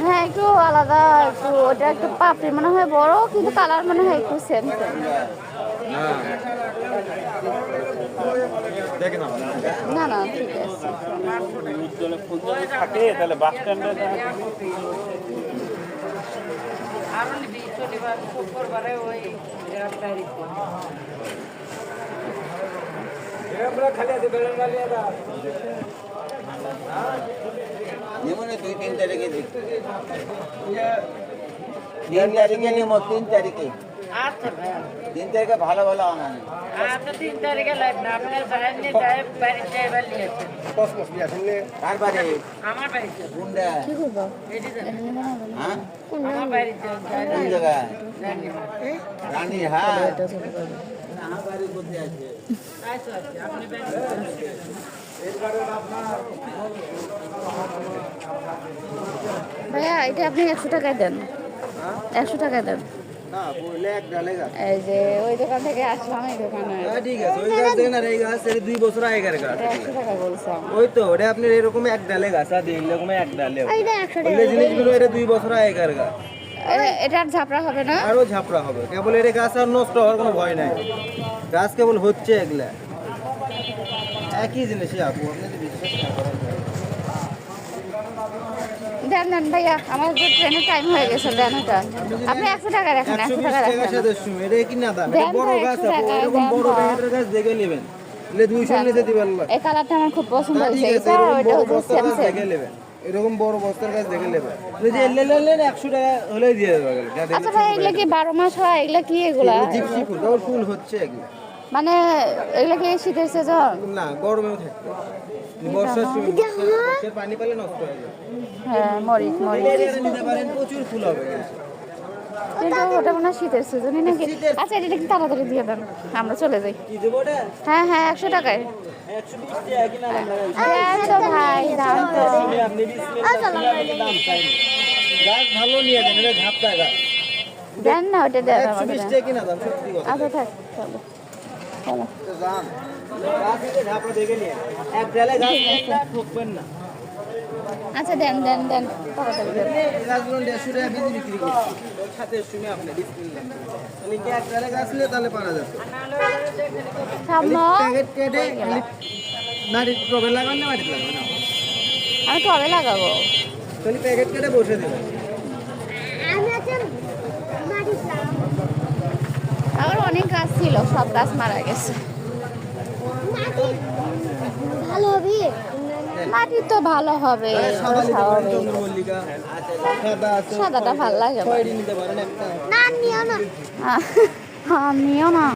হ্যাঁ একটু আলাদা, একটু ওটা একটু পাপড়ি মনে হয় বড়, কিন্তু কালার মনে হয় একটু সেম সেম। না না ঠিক আছে। থাকে তাহলে বাস স্ট্যান্ডে দুই 3 তারিখে 3 তারিখে নিমো 3 তারিখে। আচ্ছা ভাই 3 তারিখে ভালো ভালো আনা নেই। আচ্ছা 3 তারিখে লাইভ না আপনি জানেন নি যাই বাড়ি যাই বাড়ি আছে কার বাড়ি? আমার বাড়িতে কোনটা? কি করবো? এটি জানেন হ্যাঁ আমার বাড়িতে যাই কোন জায়গায়? জানি রানী হ্যাঁ এটা ছোট করবো। আমার বাড়ি কোথায় আছে? আচ্ছা আচ্ছা আপনি বাড়ি ভাইয়া এটা আপনি 100 টাকায় দেন, 100 টাকায় দেন। না বললে এক ডালেগা। এই যে ওই দোকান থেকে আসলাম, এই দোকানে ঠিক আছে ওই গাছ দেখেন আর এই গাছ এর 2 বছর আগেকার গাছ। 100 টাকা বলছিলাম। ওই তো ওটা আপনার এরকম এক ডালে গাছ আর এরকম এক ডালে। এইটা 100 টাকা। বললে জিনিসগুলো এটা 2 বছর আগেকার গাছ। এটা আর ঝাপড়া হবে না? আরো ঝাপড়া হবে, কেবল এর গাছ আর নষ্ট হওয়ার কোনো ভয় নাই। গাছ কেবল হচ্ছে এগুলা একই জিনিসই আপু, আপনি যদি বিশ্বাস না করেন। দেন দেন ভাইয়া, আমার তো ট্রেনের টাইম হয়ে গেছে, দেন এটা। আপনি 100 টাকা রাখেন, 100 টাকা 120 টাকা রাখেন। সাথে শুনুন, এটা কি না দাম? এটা দেন বড় ভাই, গাছ 100 আপু, টাকায় এরকম দেন বড় ভাই। ডায়ামিটার গাছ দেখে নেবেন। এলে 200 নিতে দিবেন না। এই কালারটা আমার খুব পছন্দ ঠিক হয়েছে, আছে, এটা এরকম ওইটা বড় হচ্ছে বস্তার সেম গাছ সেম। দেখে নেবেন। এরকম বড় বস্তার গাছ দেখে নেবেন। এই যে এলেন 100 টাকা হলেই দিয়ে দেবে গেল। আচ্ছা ভাই, এগুলা কি 12 মাস হয়? এগুলা কি এগুলা? জিপসি ফুল, ওর ফুল হচ্ছে এগুলা। মানে এগুলা কি শীতের সিজন? না গরমেও থাকবে। বর্ষার সময় বর্ষার পানি পেলে নষ্ট হয়ে যায়। হ্যাঁ মরিচ মরিচ, এটা নিতে পারেন, প্রচুর ফুল হবে। কিন্তু ওটা মনে হয় শীতের সিজনই নাকি? আচ্ছা এটা একটু তাড়াতাড়ি দিয়ে দেন, আমরা চলে যাই। কি দেবো ওটা? হ্যাঁ হ্যাঁ 100 টাকায় 120 টাকা কিনা দাম লাগাইছি। দেন তো ভাই, দাম তো। আপনি দাম চাইনি। গাছ ভালো নিয়ে দেন, এটা ঝাপটা গাছ। দেন না, ওটা দেন আমাকে 120 দেন। টাকা কিনা দাম, সত্যি কথা। আচ্ছা থাক, চলো চলো। তো দাম গাছ থেকে ঝাপটা দেখে নিয়ে এক ডালে গাছ একটা ঠকবেন না। আচ্ছা দেন দেন দেন, তাড়াতাড়ি দেন। এই গাছগুলো 150 টাকা বেশি বিক্রি করছি। ওর সাথে শুনে আপনি বিসমিল্লাহ। তাহলে কি এক ডালে গাছ নিলে তাহলে পারা যাবে। সামনে প্যাকেট কেটে খালি মাটির টবে লাগান না মাটিতে লাগাবেন না। আমি কবে লাগাবো? খালি প্যাকেট কেটে বসে দেবেন। আমার অনেক গাছ ছিল, সব গাছ মারা গেছে। ভালো হবে মাটি তো ভালো হবে, সাদা নিতে পারেন, স্বাভাবিক। চন্দ্রমল্লিকা সাদা আছে, সাদাটা ভালো লাগে আমার। খয়েরি নিতে পারেন একটা। আমিও না।